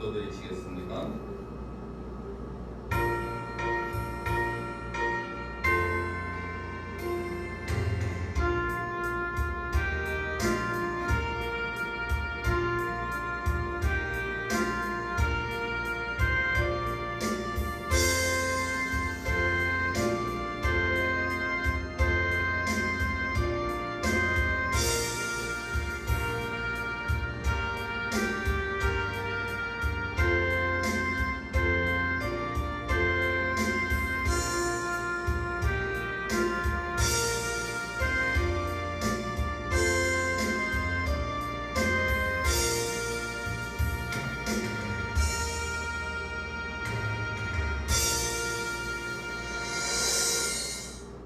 기도드리시겠습니다.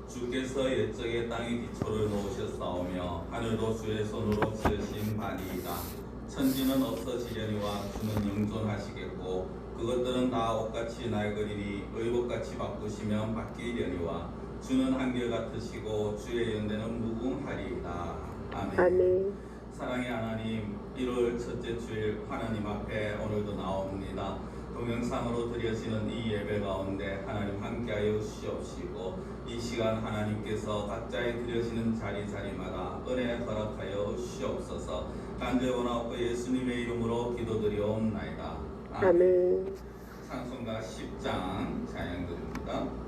주께서 옛적에 땅의 기초를 놓으셨사오며 하늘도 주의 손으로 지으신 바니이다. 천지는 없어지려니와 주는 영존하시겠고 그것들은 다 옷같이 낡으리니 의복같이 바꾸시면 바뀌려니와 주는 한결같으시고 주의 연대는 무궁하리이다. 아멘. 아멘. 사랑의 하나님, 1월 첫째 주일 하나님 앞에 오늘도 나옵니다. 동영상으로 드려지는 이 예배 가운데 하나님 함께하여 주시옵시고 이 시간 하나님께서 각자의 드려지는 자리마다 은혜 허락하여 주시옵소서. 간절히 원하옵고 예수님의 이름으로 기도드리옵나이다. 아멘. 찬송가 10장 찬양드립니다.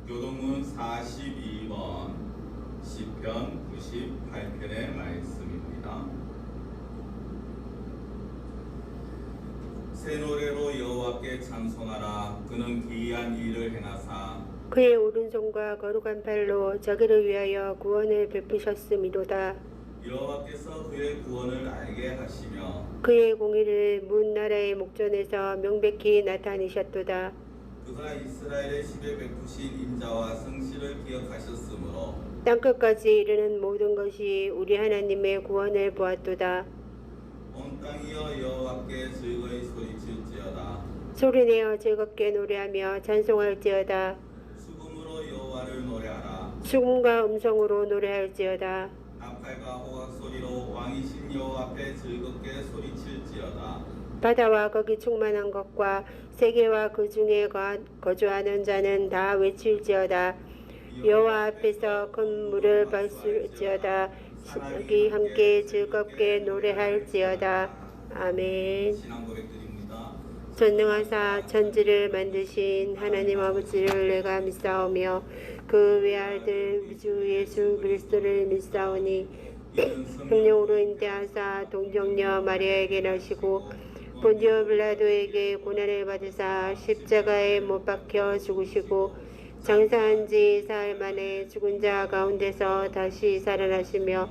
교동문 42번 시편 98편의 말씀입니다. 새 노래로 여호와께 찬송하라. 그는 기이한 일을 행하사 그의 오른손과 거룩한 팔로 저기를 위하여 구원을 베푸셨음이로다. 여호와께서 그의 구원을 알게 하시며 그의 공의를 문 나라의 목전에서 명백히 나타내셨도다. 그가 이스라엘의 집에 베푸신 인자와 성실을 기억하셨으므로 땅끝까지 이르는 모든 것이 우리 하나님의 구원을 보았도다. 온 땅이여 여호와께 즐거이 소리칠지어다. 소리내어 즐겁게 노래하며 찬송할지어다. 수금으로 여호와를 노래하라. 수금과 음성으로 노래할지어다. 나팔과 호각 소리로 왕이신 여호와 앞에 즐겁게 소리칠지어다. 바다와 거기 충만한 것과 세계와 그 중에 거주하는 자는 다 외칠지어다. 여호와 앞에서 큰 물을 발수지어다. 여기 함께 즐겁게 노래할지어다. 아멘. 신앙 고백드립니다. 전능하사 천지를 만드신 하나님 아버지를 내가 믿사오며 그 외아들 우리 주 예수 그리스도를 믿사오니 성령으로 인대하사 동정녀 마리아에게 나시고 본디오 빌라도에게 고난을 받으사 십자가에 못 박혀 죽으시고 장사한 지 사흘 만에 죽은 자 가운데서 다시 살아나시며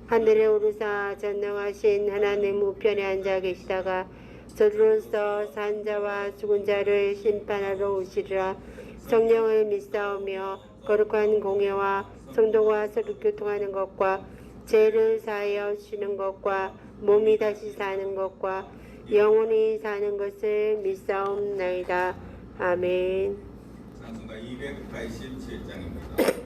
하늘에 오르사 전능하신 하나님 우편에 앉아 계시다가 저주로서 산 자와 죽은 자를 심판하러 오시리라. 성령을 믿사오며 거룩한 공예와 성도와 서로 교통하는 것과 죄를 사하여 주시는 것과 몸이 다시 사는 것과 영원히 사는 것을 믿사옵나이다. 아멘. 찬송가 287장입니다.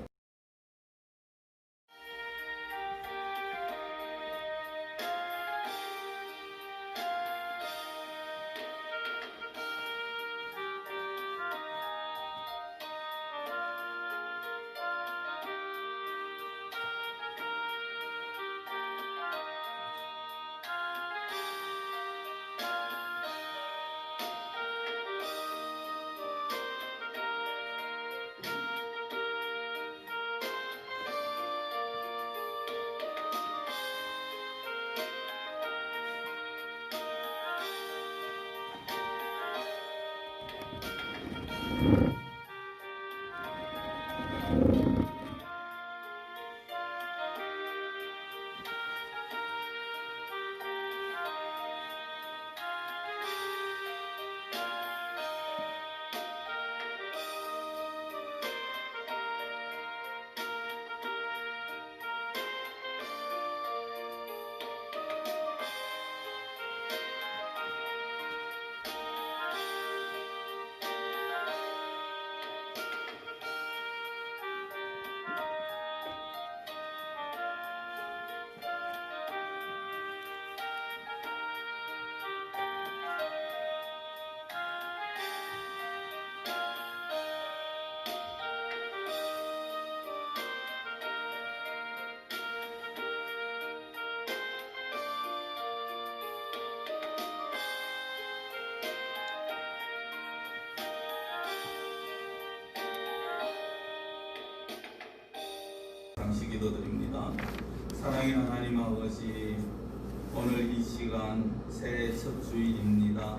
잠시 기도드립니다. 사랑의 하나님 아버지, 오늘 이 시간 새해 첫 주일입니다.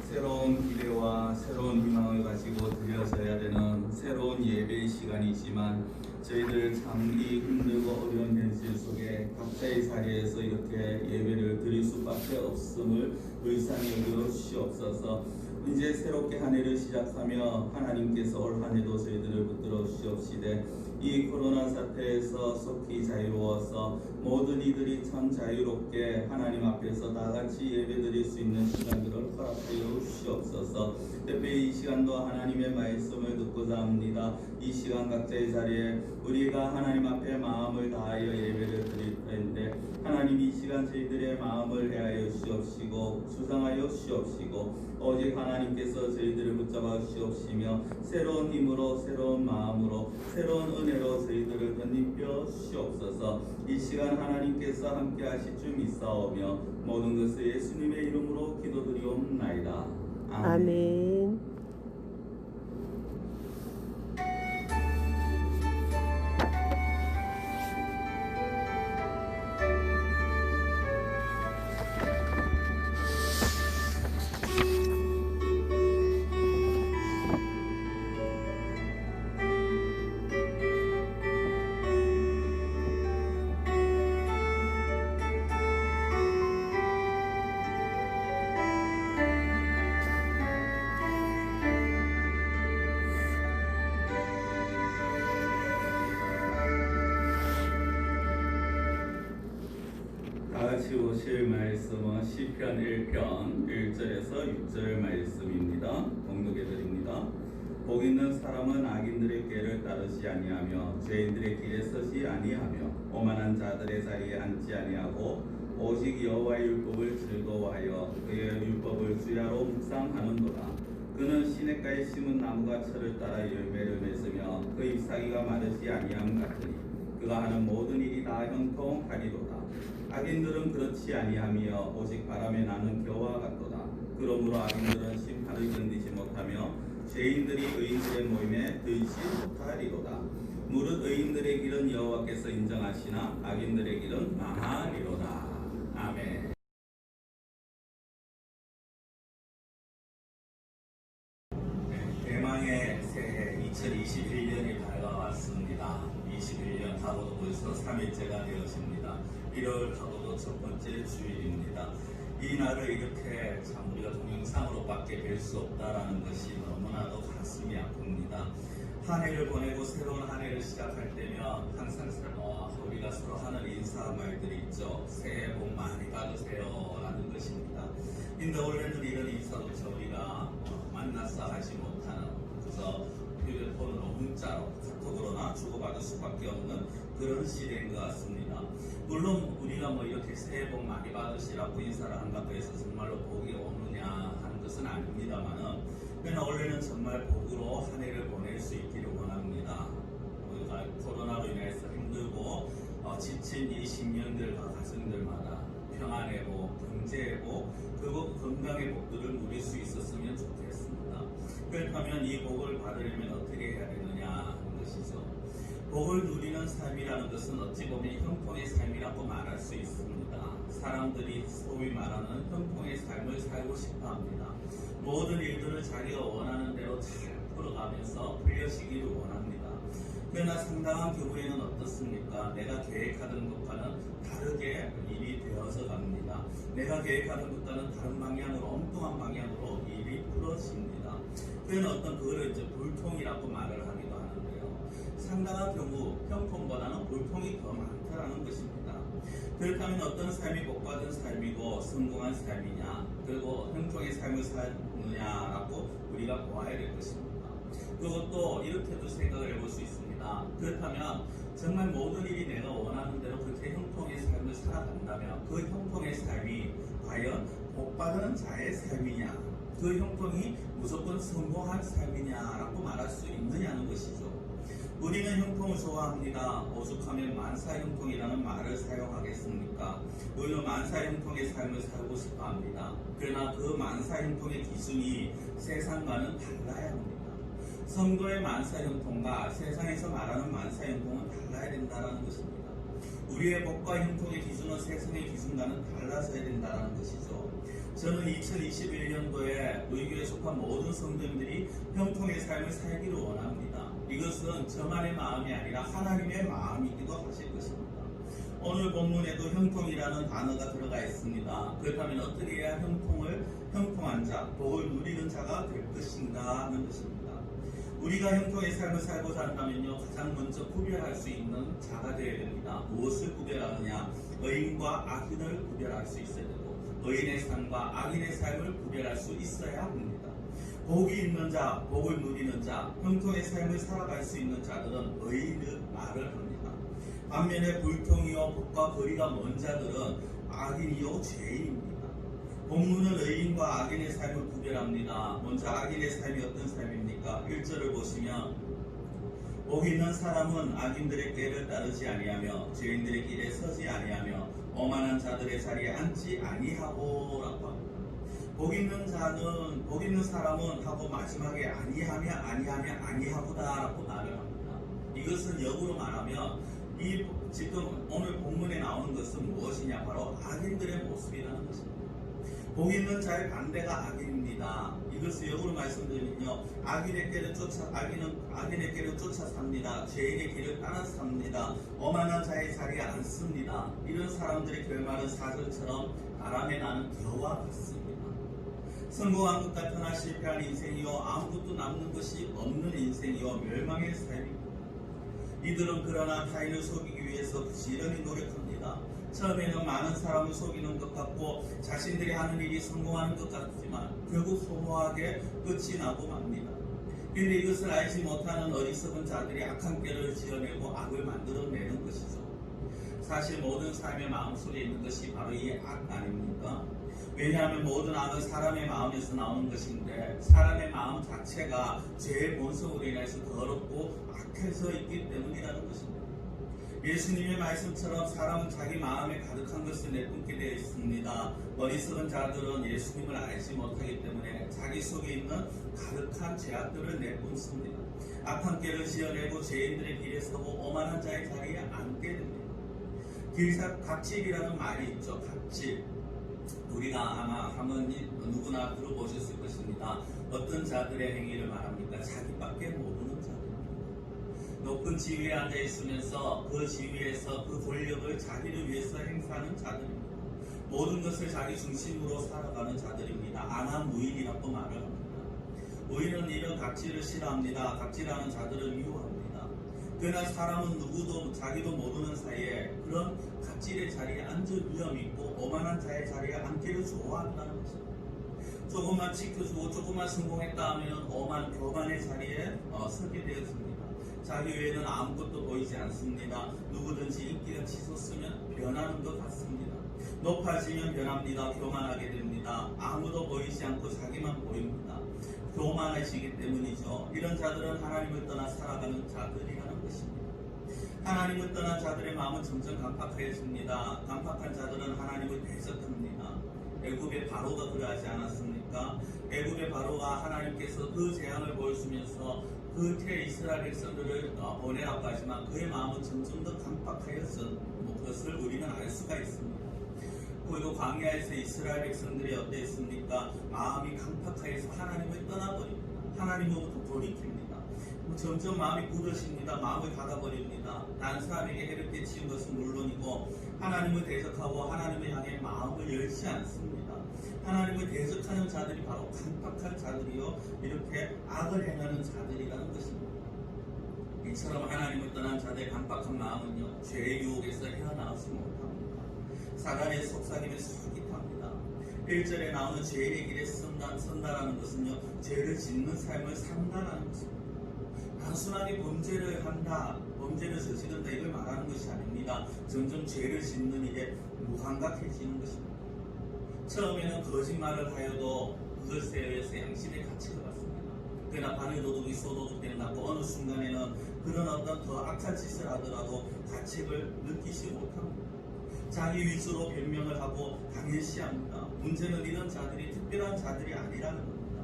새로운 기대와 새로운 희망을 가지고 드려져야 되는 새로운 예배의 시간이지만 저희들 참 이 힘들고 어려운 현실 속에 각자의 자리에서 이렇게 예배를 드릴 수밖에 없음을 불쌍히 여겨 주시옵소서. 이제 새롭게 한 해를 시작하며 하나님께서 올 한 해도 저희들을 붙들어 주시옵시되 이 코로나 사태에서 속히 자유로워서 모든 이들이 참 자유롭게 하나님 앞에서 다같이 예배드릴 수 있는 시간들을 허락하여 주시옵소서. 특별히 이 시간도 하나님의 말씀을 듣고자 합니다. 이 시간 각자의 자리에 우리가 하나님 앞에 마음을 다하여 예배를 드릴 텐데 하나님 이 시간 저희들의 마음을 해하여 주시옵시고 수상하여 주시옵시고 오직 하나님께서 저희들을 붙잡아 주시옵시며 새로운 힘으로 새로운 마음으로 새로운 은혜로 저희들을 덧입혀 주시옵소서. 이 시간 하나님께서 함께 하실 줄 믿사오며 모든 것을 예수님의 이름으로 기도드리옵나이다. 아멘. 다같이 보실 말씀은 시편 1편 1절에서 6절 말씀입니다. 봉독해 드립니다. 복 있는 사람은 악인들의 꾀를 따르지 아니하며 죄인들의 길에 서지 아니하며 오만한 자들의 자리에 앉지 아니하고 오직 여호와의 율법을 즐거워하여 그의 율법을 주야로 묵상하는도다. 그는 시냇가에 심은 나무가 철을 따라 열매를 맺으며 그 잎사귀가 마르지 아니함 같으니 그가 하는 모든 일이 다 형통하리로다. 악인들은 그렇지 아니하며 오직 바람에 나는 겨와 같도다. 그러므로 악인들은 심판을 견디지 못하며 죄인들이 의인들의 모임에 들지 못하리로다. 무릇 의인들의 길은 여호와께서 인정하시나 악인들의 길은 망하리로다. 아멘. 대망의 새해 2021년이 다가왔습니다. 21년 하고도 벌써 3일째가 되었습니다. 1월 하고도 첫 번째 주일입니다. 이 날을 이렇게 참 우리가 동영상으로밖에 뵐 수 없다라는 것이 너무나도 가슴이 아픕니다. 한 해를 보내고 새로운 한 해를 시작할 때면 항상 우리가 서로 하는 인사 말들이 있죠. 새해 복 많이 받으세요 라는 것입니다. 근데 원래는 이런 인사조차 우리가 만나서 하지 못하는, 그래서 휴대폰으로 문자로 카톡으로나 주고받을 수밖에 없는 그런 시대인 것 같습니다. 물론 우리가 이렇게 새해 복 많이 받으시라고 인사를 한다고 해서 정말로 복이 오느냐 하는 것은 아닙니다만은, 그러나 원래는 정말 복으로 한 해를 보낼 수 있기를 원합니다. 우리가 코로나로 인해서 힘들고 지친 이 식년들과 가정들마다 평안의 복, 경제의 복, 그리고 건강의 복들을 누릴 수 있었으면 좋겠습니다. 그렇다면 이 복을 받으려면 어떻게 해야 되느냐 하는 것이죠. 복을 누리는 삶이라는 것은 어찌 보면 형통의 삶이라고 말할 수 있습니다. 사람들이 소위 말하는 형통의 삶을 살고 싶어 합니다. 모든 일들을 자기가 원하는 대로 잘 풀어가면서 풀려지기를 원합니다. 그러나 상당한 경우에는 어떻습니까? 내가 계획하던 것과는 다르게 일이 되어서 갑니다. 내가 계획하던 것과는 다른 방향으로, 엉뚱한 방향으로 일이 풀어집니다. 그러나 어떤 그거를 이제 불통이라고 말을 하기도 하는데요. 상당한 경우 형통보다는 불통이 더 많다라는 것입니다. 그렇다면 어떤 삶이 복받은 삶이고 성공한 삶이냐, 그리고 형통의 삶을 사느냐라고 우리가 보아야 될 것입니다. 그것도 이렇게도 생각을 해볼 수 있습니다. 그렇다면 정말 모든 일이 내가 원하는 대로 그렇게 형통의 삶을 살아간다면 그 형통의 삶이 과연 복받은 자의 삶이냐, 그 형통이 무조건 성공한 삶이냐라고 말할 수 있느냐는 것이죠. 우리는 형통을 좋아합니다. 오죽하면 만사형통이라는 말을 사용하겠습니까? 오히려 만사형통의 삶을 살고 싶어 합니다. 그러나 그 만사형통의 기준이 세상과는 달라야 합니다. 선거의 만사형통과 세상에서 말하는 만사형통은 달라야 된다는 것입니다. 우리의 복과 형통의 기준은 세상의 기준과는 달라져야 된다는 것이죠. 저는 2021년도에 우리 교회에 속한 모든 성도님들이 형통의 삶을 살기를 원합니다. 이것은 저만의 마음이 아니라 하나님의 마음이기도 하실 것입니다. 오늘 본문에도 형통이라는 단어가 들어가 있습니다. 그렇다면 어떻게 해야 형통한 자, 복을 누리는 자가 될 것인가 하는 것입니다. 우리가 형통의 삶을 살고자 한다면요, 가장 먼저 구별할 수 있는 자가 되어야 됩니다. 무엇을 구별하느냐? 의인과 악인을 구별할 수 있어야 되고, 의인의 삶과 악인의 삶을 구별할 수 있어야 합니다. 복이 있는 자, 복을 누리는 자, 형통의 삶을 살아갈 수 있는 자들은 의인의 말을 합니다. 반면에 불통이요 복과 거리가 먼 자들은 악인이요 죄인입니다. 본문은 의인과 악인의 삶을 구별합니다. 먼저 악인의 삶이 어떤 삶입니까? 1절을 보시면 복 있는 사람은 악인들의 길을 따르지 아니하며 죄인들의 길에 서지 아니하며 오만한 자들의 자리에 앉지 아니하고 라고 합니다. 복 있는 사람은 하고 마지막에 아니하고다 라고 말을 합니다. 이것은 역으로 말하면 지금 오늘 본문에 나오는 것은 무엇이냐? 바로 악인들의 모습이라는 것입니다. 복 있는 자의 반대가 악인입니다. 이것을 역으로 말씀드리면요, 악인의 길을 쫓아 삽니다. 죄인의 길을 따라 삽니다. 오만한 자의 자리에 앉습니다. 이런 사람들의 결말은 사절처럼 바람에 나는 겨와 같습니다. 성공한 것 같으나 실패한 인생이요, 아무것도 남는 것이 없는 인생이요, 멸망의 삶입니다. 이들은 그러나 타인을 속이기 위해서 부지런히 노력합니다. 처음에는 많은 사람을 속이는 것 같고 자신들이 하는 일이 성공하는 것 같지만 결국 소모하게 끝이 나고 맙니다. 그런데 이것을 알지 못하는 어리석은 자들이 악한 꾀를 지어내고 악을 만들어내는 것이죠. 사실 모든 삶의 마음속에 있는 것이 바로 이 악 아닙니까? 왜냐하면 모든 악은 사람의 마음에서 나오는 것인데 사람의 마음 자체가 죄의 본성으로 인해서 더럽고 악해서 있기 때문이라는 것입니다. 예수님의 말씀처럼 사람은 자기 마음에 가득한 것을 내뿜게 되어 있습니다. 어리석은 자들은 예수님을 알지 못하기 때문에 자기 속에 있는 가득한 죄악들을 내뿜습니다. 악한 길을 지어내고 죄인들의 길에 서고 오만한 자의 자리에 앉게 됩니다. 갑질이라는 말이 있죠. 갑질. 우리가 아마 누구나 들어보셨을 것입니다. 어떤 자들의 행위를 말합니까? 자기밖에 모르는 자들입니다. 높은 지위에 앉아 있으면서 그 지위에서 그 권력을 자기를 위해서 행사하는 자들입니다. 모든 것을 자기 중심으로 살아가는 자들입니다. 안하무인이라고 말을 합니다. 우리는 이런 갑질을 싫어합니다. 갑질하는 자들을 미워합니다. 그러나 사람은 누구도 자기도 모르는 사이에 그런 갑질의 자리에 앉을 위험이 있고 오만한 자의 자리에 앉기를 좋아한다는 것입니다. 조금만 지켜주고 조금만 성공했다 하면 오만 교만의 자리에 서게 되었습니다. 자기 외에는 아무것도 보이지 않습니다. 누구든지 인기가 치솟으면 변하는 것 같습니다. 높아지면 변합니다. 교만하게 됩니다. 아무도 보이지 않고 자기만 보입니다. 교만해지기 때문이죠. 이런 자들은 하나님을 떠나 살아가는 자들이라는 것입니다. 하나님을 떠난 자들의 마음은 점점 강팍해집니다. 강팍한 자들은 하나님을 대적합니다. 애굽의 바로가 그러하지 않았습니까? 애굽의 바로가 하나님께서 그 재앙을 보여주면서 그 이스라엘 백성들을 보내라고 하지만 그의 마음은 점점 더 강팍하였던 것을 우리는 알 수가 있습니다. 그리고 광야에서 이스라엘 백성들이 어땠습니까? 마음이 강팍하여서 하나님을 떠나버립니다. 하나님으로부터 돌이킵니다. 점점 마음이 굳어집니다. 마음을 닫아버립니다. 다른 사람에게 해를 끼치는 것은 물론이고 하나님을 대적하고 하나님을 향해 마음을 열지 않습니다. 하나님을 대적하는 자들이 바로 강팍한 자들이요 이렇게 악을 행하는 자들이라는 것입니다. 이처럼 하나님을 떠난 자들의 강팍한 마음은요 죄의 유혹에서 헤어나오지 못합니다. 사단의 속삭임에 솔깃합니다. 1절에 나오는 죄의 길에 선다라는 것은요 죄를 짓는 삶을 산다라는 것입니다. 단순하게 범죄를 한다, 범죄를 저지른다 이걸 말하는 것이 아닙니다. 점점 죄를 짓는 일에 무감각해지는 것입니다. 처음에는 거짓말을 하여도 그것에 의해서 양심의 가치를 받습니다. 그러나 반의도둑이 소도둑되는 나고 어느 순간에는 그런 어떤 더 악한 짓을 하더라도 가책을 느끼지 못합니다. 자기 위주로 변명을 하고 당연시합니다. 문제는 이런 자들이 특별한 자들이 아니라는 겁니다.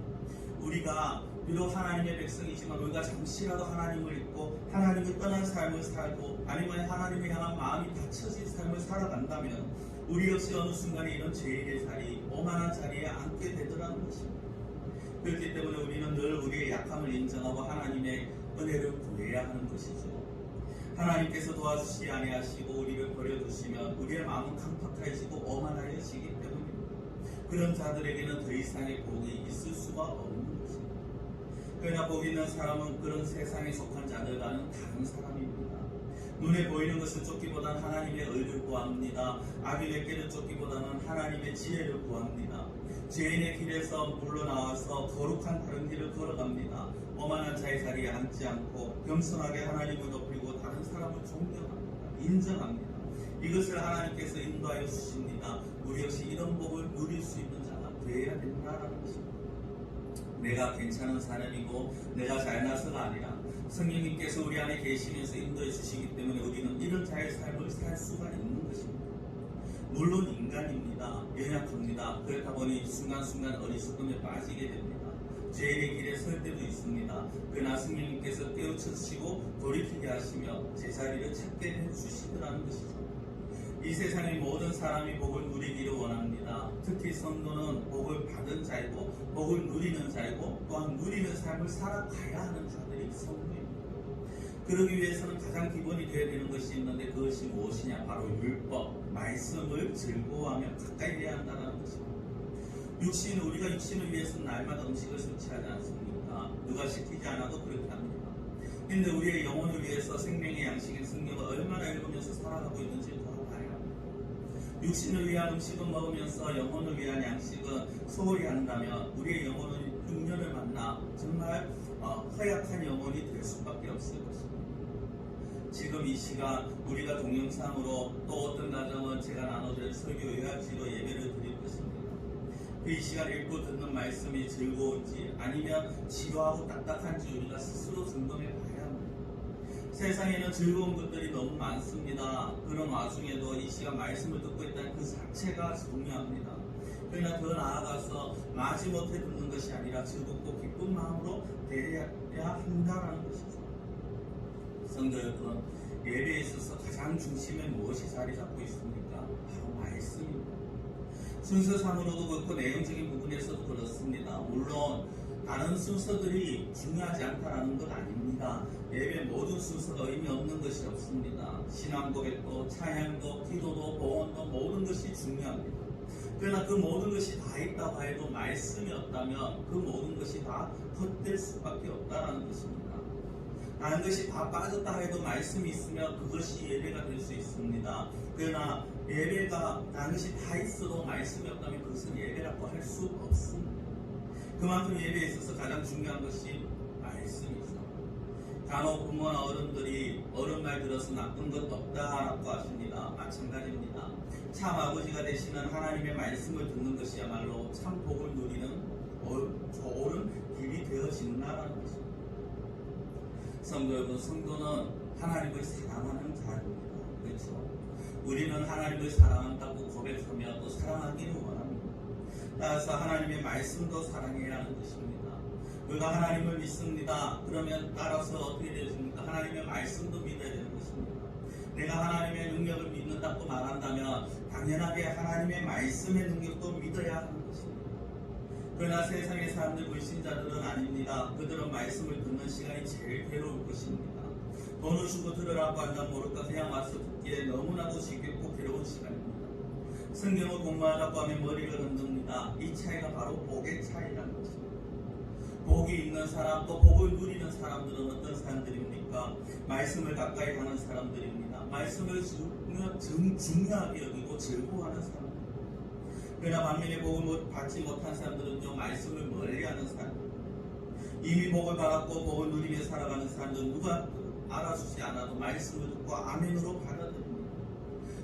우리가 비록 하나님의 백성이지만 우리가 잠시라도 하나님을 잊고 하나님을 떠난 삶을 살고 아니면 하나님을 향한 마음이 닫혀진 삶을 살아간다면 우리 역시 어느 순간에 이런 죄인의 자리, 오만한 자리에 앉게 되더라는 것입니다. 그렇기 때문에 우리는 늘 우리의 약함을 인정하고 하나님의 은혜를 구해야 하는 것이죠. 하나님께서 도와주시지 아니하시고 우리를 버려두시면 우리의 마음은 강팍해지고 오만하여지기 때문입니다. 그런 자들에게는 더 이상의 복이 있을 수가 없는 것입니다. 그러나 복 있는 사람은 그런 세상에 속한 자들과는 다른 사람입니다. 눈에 보이는 것을 쫓기보다는 하나님의 의를 구합니다. 악인의 길을 쫓기보다는 하나님의 지혜를 구합니다. 죄인의 길에서 물러나와서 거룩한 다른 길을 걸어갑니다. 오만한 자의 자리에 앉지 않고 겸손하게 하나님을 높이고 다른 사람을 존경합니다. 인정합니다. 이것을 하나님께서 인도하여 주십니다. 우리 역시 이런 복을 누릴 수 있는 자가 되어야 된다는 것입니다. 내가 괜찮은 사람이고 내가 잘나서가 아니라 성령님께서 우리 안에 계시면서 인도해 주시기 때문에 우리는 이런 자의 삶을 살 수가 있는 것입니다. 물론 인간입니다. 연약합니다. 그렇다 보니 순간순간 어리석음에 빠지게 됩니다. 죄의 길에 설 때도 있습니다. 그러나 성령님께서 깨우쳐주시고 돌이키게 하시며 제자리를 찾게 해주시더라는 것이죠. 이 세상의 모든 사람이 복을 누리기를 원합니다. 특히 성도는 복을 받은 자이고 복을 누리는 자이고 또한 누리는 삶을 살아가야 하는 자들이 성도입니다. 그러기 위해서는 가장 기본이 되어야 되는 것이 있는데 그것이 무엇이냐? 바로 율법, 말씀을 즐거워하며 가까이 해야 한다는 것입니다. 우리가 육신을 위해서는 날마다 음식을 섭취하지 않습니까? 누가 시키지 않아도 그렇게 합니다. 그런데 우리의 영혼을 위해서 생명의 양식인 성경을 얼마나 읽으면서 살아가고 있는지 돌아봐야 합니다. 육신을 위한 음식은 먹으면서 영혼을 위한 양식은 소홀히 한다면 우리의 영혼은 흉년을 만나 정말 허약한 영혼이 될 수밖에 없을 것입니다. 지금 이 시간 우리가 동영상으로 또 어떤 가정은 제가 나눠드린 설교 요약지로 예배를 드릴 것입니다. 이 시간 읽고 듣는 말씀이 즐거운지 아니면 지루하고 딱딱한지 우리가 스스로 점검해 봐야 합니다. 세상에는 즐거운 것들이 너무 많습니다. 그런 와중에도 이 시간 말씀을 듣고 있다는 그 자체가 중요합니다. 그러나 더 나아가서 마지못해 듣는 것이 아니라 즐겁고 기쁜 마음으로 대해야 한다는 것이죠. 성도 여러분, 예배에 있어서 가장 중심에 무엇이 자리 잡고 있습니까? 바로 말씀입니다. 순서상으로도 그렇고 내용적인 부분에서도 그렇습니다. 물론 다른 순서들이 중요하지 않다는 건 아닙니다. 예배 모든 순서가 의미 없는 것이 없습니다. 신앙 고백도 찬양도 기도도 보언도 모든 것이 중요합니다. 그러나 그 모든 것이 다 있다고 해도 말씀이 없다면 그 모든 것이 다 헛될 수밖에 없다는 것입니다. 다른 것이 다 빠졌다 해도 말씀이 있으면 그것이 예배가 될 수 있습니다. 그러나 예배가 다른 것이 다 있어도 말씀이 없다면 그것은 예배라고 할 수 없습니다. 그만큼 예배에 있어서 가장 중요한 것이 말씀이죠. 간혹 부모나 어른들이 어른 말 들어서 나쁜 것 없다라고 하십니다. 마찬가지입니다. 참 아버지가 되시는 하나님의 말씀을 듣는 것이야말로 참 복을 누리는 좋은 길이 되어진다는 것입니다. 성도 여러분, 성도는 하나님을 사랑하는 자입니다. 그렇죠? 우리는 하나님을 사랑한다고 고백하며 또 사랑하기를 원합니다. 따라서 하나님의 말씀도 사랑해야 하는 것입니다. 우리가 하나님을 믿습니다. 그러면 따라서 어떻게 되십니까? 하나님의 말씀도 믿어야 되는 것입니다. 내가 하나님의 능력을 믿는다고 말한다면 당연하게 하나님의 말씀의 능력도 믿어야 하는 것입니다. 그러나 세상의 사람들 불신자들은 아닙니다. 그들은 말씀을 듣는 시간이 제일 괴로울 것입니다. 돈을 주고 들으라고 한다면 모를까 그냥 와서 듣기에 너무나도 지겹고 괴로운 시간입니다. 성경을 공부하라고 하면 머리를 흔듭니다. 이 차이가 바로 복의 차이라는 것입니다. 복이 있는 사람 또 복을 누리는 사람들은 어떤 사람들입니까? 말씀을 가까이 하는 사람들입니다. 말씀을 중요하게 여기고 즐거워하는 사람들. 그러나 반면에 복을 받지 못한 사람들은요, 말씀을 멀리하는 사람입니다. 이미 복을 받았고 복을 누리며 살아가는 사람들은 누가 알아주지 않아도 말씀을 듣고 아멘으로 받아들입니다.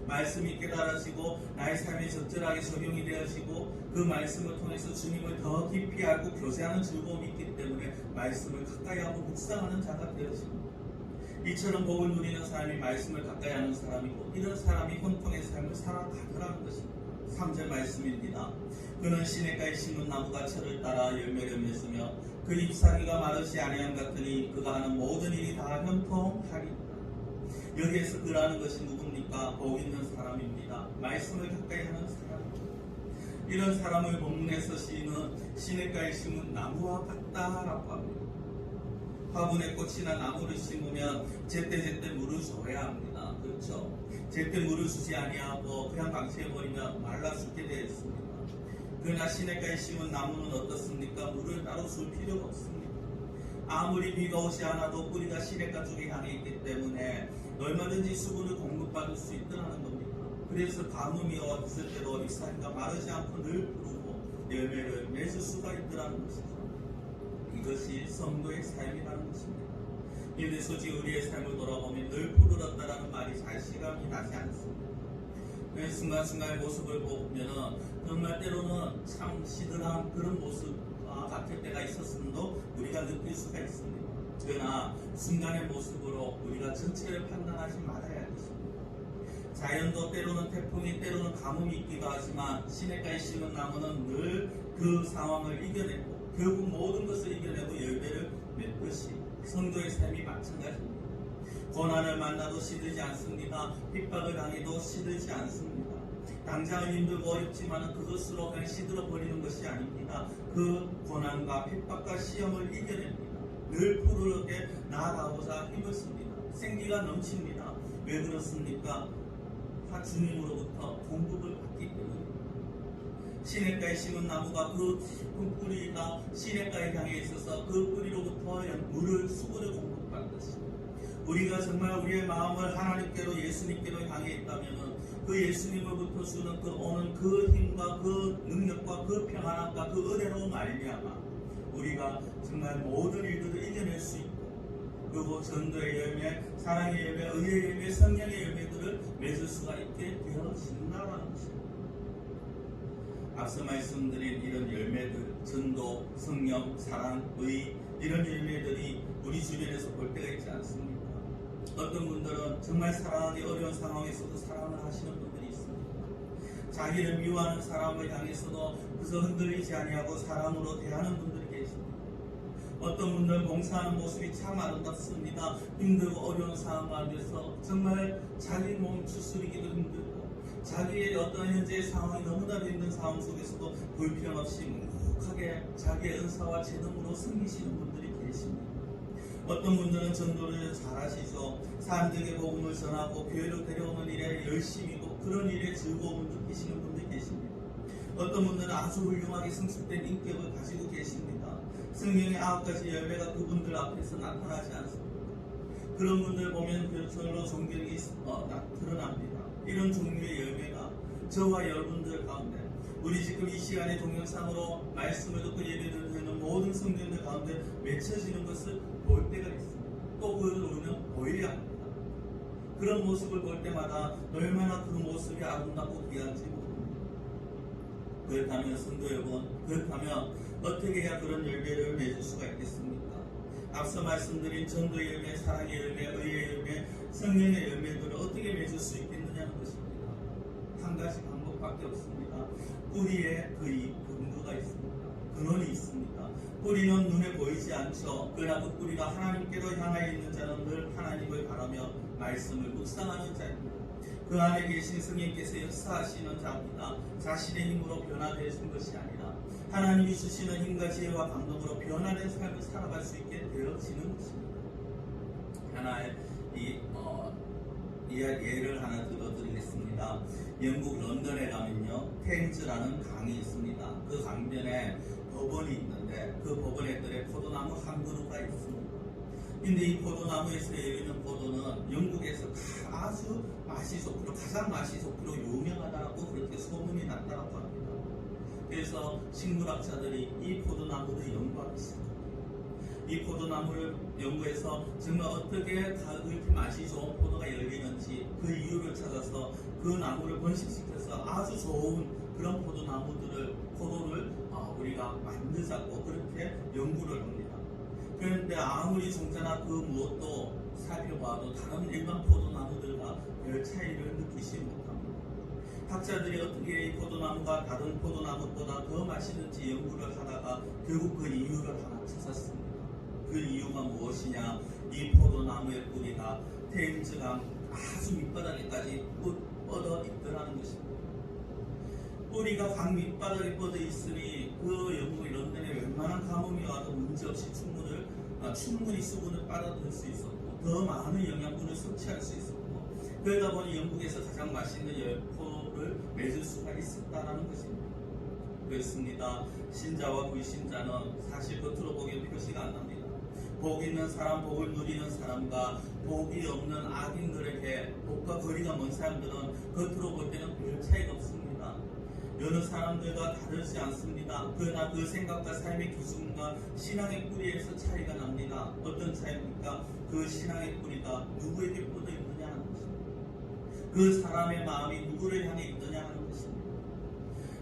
말씀이 깨달아지고 나의 삶에 적절하게 적용이 되어지고 그 말씀을 통해서 주님을 더 깊이 알고 교제하는 즐거움이 있기 때문에 말씀을 가까이 하고 묵상하는 자가 되어집니다. 이처럼 복을 누리는 사람이 말씀을 가까이 하는 사람이고 이런 사람이 혼통의 삶을 살아가더라는 것입니다. 3절 말씀입니다. 그는 시냇가에 심은 나무가 철을 따라 열매를 맺으며 그 잎사귀가 마르지 아니함 같으니 그가 하는 모든 일이 다 형통하리라. 여기에서 그라는 것이 누굽니까? 복 있는 사람입니다. 말씀을 가까이 하는 사람입니다. 이런 사람을 본문에서 시인은 시냇가에 심은 나무와 같다라고 합니다. 화분에 꽃이나 나무를 심으면 제때제때 물을 줘야 합니다. 그렇죠? 제때 물을 주지 아니하고 그냥 방치해버리면 말라 죽게 되어 있습니다. 그러나 시냇가에 심은 나무는 어떻습니까? 물을 따로 줄 필요가 없습니다. 아무리 비가 오지 않아도 뿌리가 시냇가 쪽에 향해 있기 때문에 얼마든지 수분을 공급받을 수 있다는 겁니다. 그래서 가뭄이 왔을 때도 잎사귀가 마르지 않고 늘 푸르고 열매를 맺을 수가 있다는 것이죠. 이것이 성도의 삶이라는 것입니다. 이런데 솔직히 우리의 삶을 돌아보면 늘 푸르렀다라는 말이 잘 실감이 나지 않습니다. 순간순간의 모습을 보면 정말 때로는 참 시들한 그런 모습 같을 때가 있었음도 우리가 느낄 수가 있습니다. 그러나 순간의 모습으로 우리가 전체를 판단하지 말아야 하겠습니다. 자연도 때로는 태풍이 때로는 가뭄이 있기도 하지만 시냇가에 심은 나무는 늘 그 상황을 이겨내고 결국 모든 것을 이겨내고 열매를 맺듯이 성도의 삶이 마찬가지입니다. 고난을 만나도 시들지 않습니다. 핍박을 당해도 시들지 않습니다. 당장은 힘들고 어렵지만 그것으로 그냥 시들어 버리는 것이 아닙니다. 그 고난과 핍박과 시험을 이겨냅니다. 늘 푸르게 나아가고자 힘을 씁니다. 생기가 넘칩니다. 왜 그렇습니까? 주님으로부터 공급을 받기 때문입니다. 시냇가에 심은 나무가 그 깊은 뿌리가 시냇가에 향해 있어서 그 뿌리로부터 물을 수분을 공급받듯이 우리가 정말 우리의 마음을 하나님께로 예수님께로 향해 있다면 그 예수님으로부터 주는 그 오는 그 힘과 그 능력과 그 평안함과 그 은혜로 말미암아 우리가 정말 모든 일들을 이겨낼 수 있고 그리고 전도의 열매, 사랑의 열매, 의의 열매, 성령의 열매들을 맺을 수가 있게 되어진다는 것입니다. 앞서 말씀드린 이런 열매들, 전도, 성령, 사랑, 의 이런 열매들이 우리 주변에서 볼 때가 있지 않습니까? 어떤 분들은 정말 사랑하기 어려운 상황에서도 사랑을 하시는 분들이 있습니다. 자기를 미워하는 사람을 향해서도 그저 흔들리지 아니하고 사랑으로 대하는 분들이 계십니다. 어떤 분들 봉사하는 모습이 참 아름답습니다. 힘들고 어려운 상황 가운데서 정말 자기 몸 추스리기도 힘들고 자기의 어떤 현재의 상황이 너무나도 힘든 상황 속에서도 불평 없이 묵묵하게 자기의 은사와 재능으로 섬기시는 분들이 계십니다. 어떤 분들은 전도를 잘하시죠. 사람들에게 복음을 전하고 교회로 데려오는 일에 열심이고 그런 일에 즐거움을 느끼시는 분들이 계십니다. 어떤 분들은 아주 훌륭하게 성숙된 인격을 가지고 계십니다. 성경의 9가지 열매가 그분들 앞에서 나타나지 않습니다. 그런 분들 보면 별로 존경이 드러납니다. 이런 종류의 열매가 저와 여러분들 가운데 우리 지금 이 시간에 동영상으로 말씀을 듣고 예배를 드리는 모든 성도들 가운데 맺혀지는 것을 볼 때가 있습니다. 또 그걸 우리는 보여야 합니다. 그런 모습을 볼 때마다 얼마나 그 모습이 아름답고 귀한지 모릅니다. 그렇다면 성도 여러분, 그렇다면 어떻게 해야 그런 열매를 맺을 수가 있겠습니까? 앞서 말씀드린 전도의 열매, 사랑의 열매, 의의 열매, 성령의 열매들을 어떻게 맺을 수 있겠느냐는 것입니다. 한 가지 방법밖에 없습니다. 뿌리에 근거가 있습니다. 근원이 있습니다. 뿌리는 눈에 보이지 않죠. 그러나 그 뿌리가 하나님께로 향하여 있는 자는 늘 하나님을 바라며 말씀을 묵상하는 자입니다. 그 안에 계신 성령께서 역사하시는 자입니다. 자신의 힘으로 변화되신 것이 아니라 하나님이 주시는 힘과 지혜와 감동으로 변화된 삶을 살아갈 수 있게 되어지는 것입니다. 하나의 예를 하나 들어드리겠습니다. 영국 런던에 가면요, 테임즈라는 강이 있습니다. 그 강변에 법원이 있는데 그 법원에 포도나무 한 그루가 있습니다. 근데 이 포도나무에서 열리는 포도는 영국에서 아주 맛이 좋고 가장 맛이 좋고 유명하다고 그렇게 소문이 났다고 합니다. 그래서 식물학자들이 이 포도나무를 연구하기 시작합니다. 이 포도나무를 연구해서 정말 어떻게 이렇게 맛이 좋은 포도가 열리는지 그 이유를 찾아서 그 나무를 번식시켜서 아주 좋은 그런 포도를 우리가 만들자고 그렇게 연구를 합니다. 그런데 아무리 종자나 그 무엇도 살펴봐도 다른 일반 포도나무들과 별 차이를 느끼지 못합니다. 학자들이 어떻게 이 포도나무가 다른 포도나무보다 더 맛있는지 연구를 하다가 결국 그 이유를 하나 찾았습니다. 그 이유가 무엇이냐? 이 포도나무의 뿌리가 테임즈강 아주 밑바닥에까지 뻗어 있더라는 것입니다. 뿌리가 강 밑바닥에 뻗어 있으니 그 영국 런던에 웬만한 가뭄이 와도 문제없이 충분히 수분을 빨아들일 수 있었고 더 많은 영양분을 섭취할 수 있었고 그러다 보니 영국에서 가장 맛있는 열포를 맺을 수가 있었다는 것입니다. 그렇습니다. 신자와 불신자는 사실 겉으로 보기엔 표시가 안 납니다. 복 있는 사람, 복을 누리는 사람과 복이 없는 악인들에게 복과 거리가 먼 사람들은 겉으로 볼 때는 별 차이가 없습니다. 여러 사람들과 다르지 않습니다. 그러나 그 생각과 삶의 기준과 신앙의 뿌리에서 차이가 납니다. 어떤 차이입니까? 그 신앙의 뿌리가 누구에게 뻗어 있느냐 하는 것입니다. 그 사람의 마음이 누구를 향해 있느냐 하는 것입니다.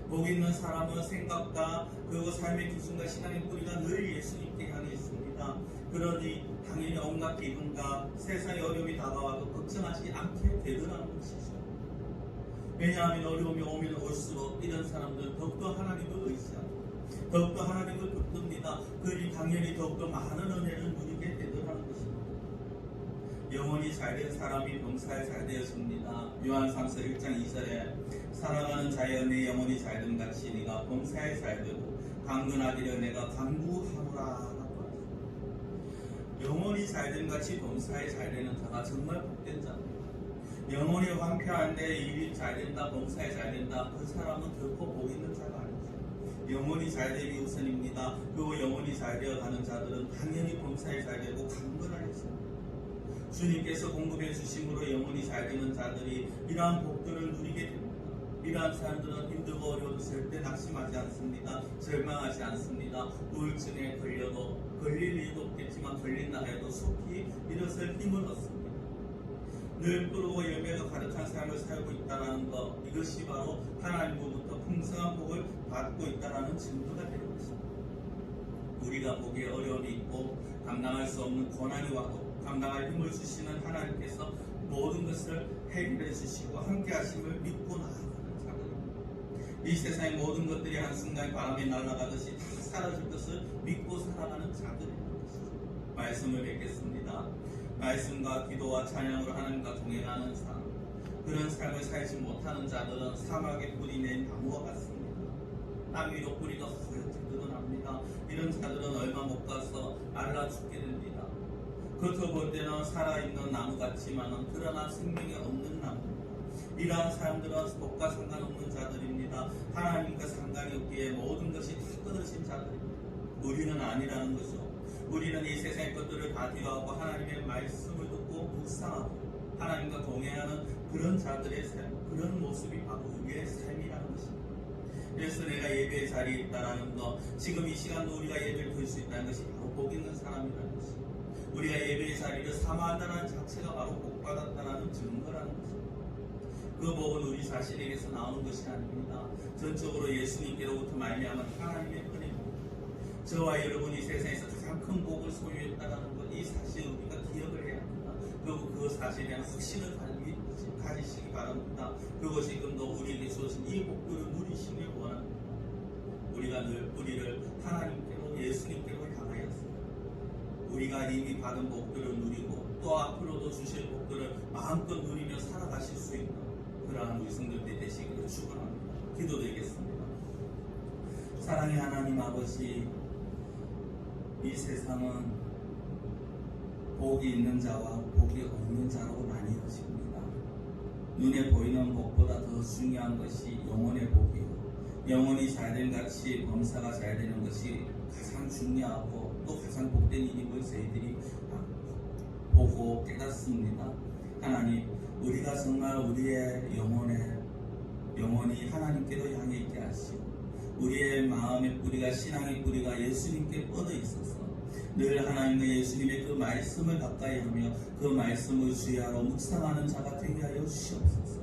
복 있는 사람은 생각과 그리고 삶의 기준과 신앙의 뿌리가 늘 예수님께 향해 있습니다. 그러니 당연히 온갖 기분과 세상의 어려움이 다가와도 걱정하지 않게 되더라는 것이죠. 왜냐하면 어려움이 오면 올수록 이런 사람들은 더욱더 하나님을 의지하고 더욱더 하나님을 붙듭니다. 그러니 당연히 더욱더 많은 은혜를 누리게 되더라는 것입니다. 영혼이 잘된 사람이 범사에 잘 되었습니다. 요한삼서 1장 2절에 사랑하는 자여 내 영혼이 잘됨 같이 네가 범사에 잘되고 강건하기를 내가 간구하노라 라고 하죠. 영혼이 잘됨 같이 범사에 잘되는 자가 정말 복된 자입니다. 영혼이 황폐한데 일이 잘된다, 범사에 잘된다, 그 사람은 결코 복 있는 자가 아니죠. 영혼이 잘되기 우선입니다. 그리고 영혼이 잘되어 가는 자들은 당연히 범사에 잘되고 강건하겠습니다. 주님께서 공급해 주심으로 영혼이 잘되는 자들이 이러한 복들을 누리게 됩니다. 이러한 사람들은 힘들고 어려워도 절대 낙심하지 않습니다. 절망하지 않습니다. 우울증에 걸려도 걸릴 일도 없겠지만 걸린다 해도 속히 일어설 힘을 얻습니다. 늘 푸르고 열매가 가득한 삶을 살고 있다는 것, 이것이 바로 하나님으로부터 풍성한 복을 받고 있다는 증거가 되는 것입니다. 우리가 보기에 어려움이 있고 감당할 수 없는 고난이 와도 감당할 힘을 주시는 하나님께서 모든 것을 해결해 주시고 함께 하심을 믿고 나아가는 자들입니다. 이 세상의 모든 것들이 한순간 바람에 날아가듯이 다 사라질 것을 믿고 살아가는 자들이라는 것이죠. 말씀을 뵙겠습니다. 말씀과 기도와 찬양으로 하나님과 동행하는 삶, 그런 삶을 살지 못하는 자들은 사막에 뿌리 낸 나무와 같습니다. 땅 위로 뿌리가 허옇게 드러납니다. 이런 자들은 얼마 못 가서 말라 죽게 됩니다. 겉으로 볼 때는 살아있는 나무 같지만은 그러나 생명이 없는 나무입니다. 이러한 사람들은 복과 상관없는 자들입니다. 하나님과 상관이 없기에 모든 것이 다 끊어진 자들입니다. 우리는 아니라는 것이죠. 우리는 이 세상의 것들을 다 뒤로하고 하나님의 말씀을 듣고 묵상하고 하나님과 동행하는 그런 자들의 삶, 그런 모습이 바로 우리의 삶이라는 것입니다. 그래서 내가 예배의 자리에 있다는 것, 지금 이 시간도 우리가 예배를 드릴 수 있다는 것이 바로 복 있는 사람이라는 것입니다. 우리가 예배의 자리를 사모한다는 자체가 바로 복 받았다는 증거라는 것입니다. 그 복은 우리 자신에게서 나오는 것이 아닙니다. 전적으로 예수님께로부터 말미암은 하나님의 은혜입니다. 저와 여러분이 세상에서 가장 큰 복을 소유했다는 것, 이 사실을 우리가 기억을 해야 합니다. 그리고 그 사실에 대한 확신을 가지시기 바랍니다. 그것이 지금도 우리에게 주어진 이 복들을 누리시길 원합니다. 우리가 늘 우리를 하나님께로 예수님께로 향하였습니다. 우리가 이미 받은 복들을 누리고 또 앞으로도 주실 복들을 마음껏 누리며 살아가실 수 있는 그러한 우리 성도들 되시기를 축원합니다. 기도드리겠습니다. 사랑의 하나님 아버지, 이 세상은 복이 있는 자와 복이 없는 자로 나뉘어집니다. 눈에 보이는 복보다 더 중요한 것이 영혼의 복이요, 영혼이 잘된 같이 범사가 잘 되는 것이 가장 중요하고 또 가장 복된 일임을 저희들이 보고 깨닫습니다. 하나님, 우리가 정말 우리의 영혼이 하나님께로 향해 있게 하시고 우리의 마음의 뿌리가, 신앙의 뿌리가 예수님께 뻗어 있어서 늘 하나님과 예수님의 그 말씀을 가까이 하며 그 말씀을 주야로 묵상하는 자가 되게 하여 주시옵소서.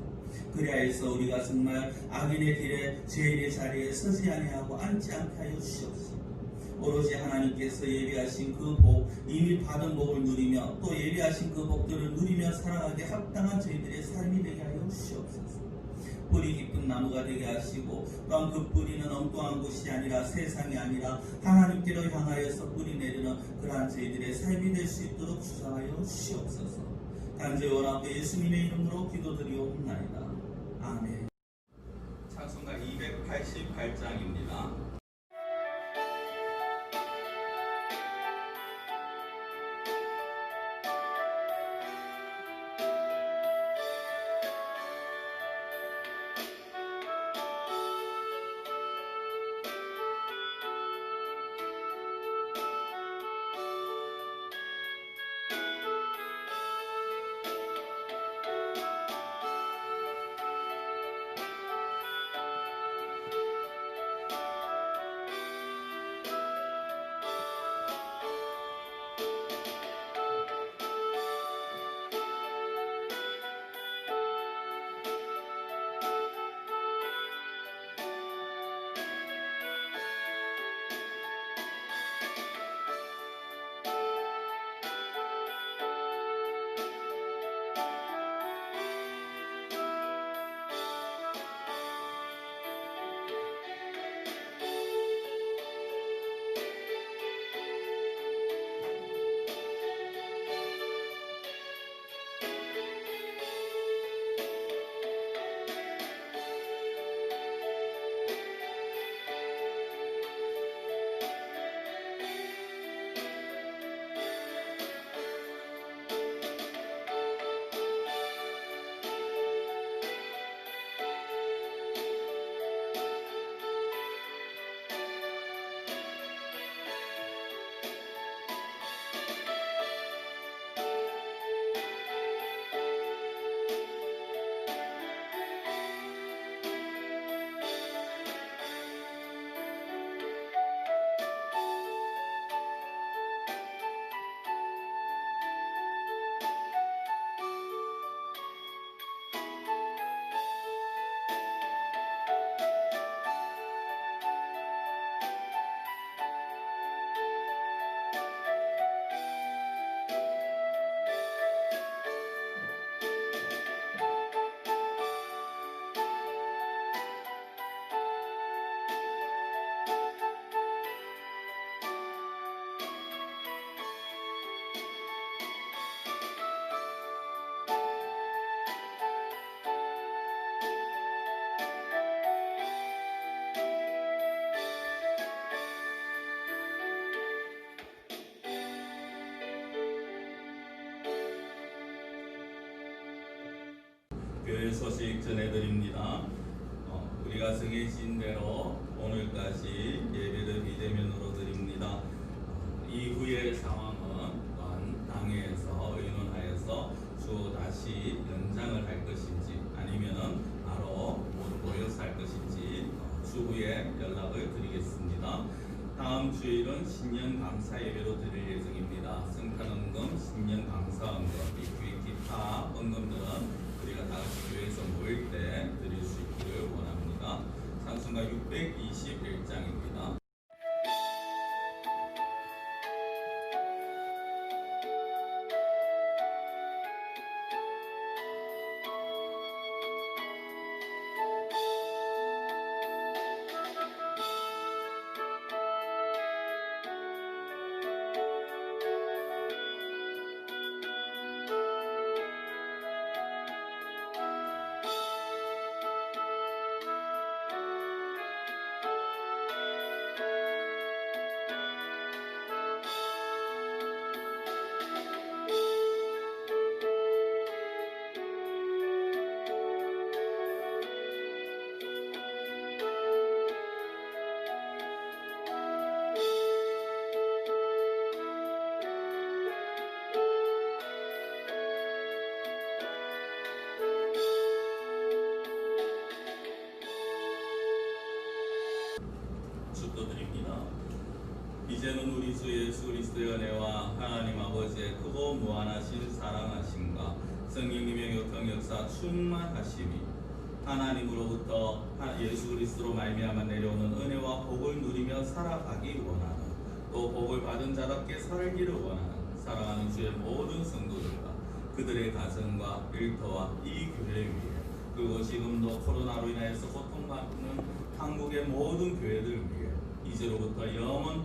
그리하여서 우리가 정말 악인의 길에 죄인의 자리에 서지 아니하고 앉지 않게 하여 주시옵소서. 오로지 하나님께서 예비하신 그 복, 이미 받은 복을 누리며 또 예비하신 그 복들을 누리며 살아가게 합당한 저희들의 삶이 되게 하여 주시옵소서. 뿌리 깊은 나무가 되게 하시고 또한 그 뿌리는 엉뚱한 곳이 아니라 세상이 아니라 하나님께로 향하여서 뿌리 내리는 그러한 저희들의 삶이 될 수 있도록 주장하여 주시옵소서. 간절히 원하고 예수님의 이름으로 기도드리옵나이다. 아멘. 찬송가 288장입니다. 교회 소식 전해드립니다. 우리가 정해진 대로 오늘까지 예배를 비대면으로 드립니다. 이후의 상황은 또한 당회에서 의논하여서 주 다시 연장을 할 것인지 아니면은 바로 모두 모여서 할 것인지 추후에 연락을 드리겠습니다. 다음 주일은 신년 감사 예배로 드릴 예정입니다. 성탄헌금, 신년 감사헌금, 이후에 기타 헌금들은 우리가 다 같이 교회에서 모일 때 드릴 수 있기를 원합니다. 찬송가 621장입니다. 축도드립니다. 이제는 우리 주 예수 그리스도의 은혜와 하나님 아버지의 크고 무한하신 사랑하심과 성령님의 교통 역사 충만하심이 하나님으로부터 예수 그리스도로 말미암아 내려오는 은혜와 복을 누리며 살아가기 원하는 또 복을 받은 자답게 살기를 원하는 사랑하는 주의 모든 성도들과 그들의 가정과 일터와 이 교회 위에 그리고 지금도 코로나로 인하여서 고통받는 한국의 모든 교회들 위해 이제로부터 영원토록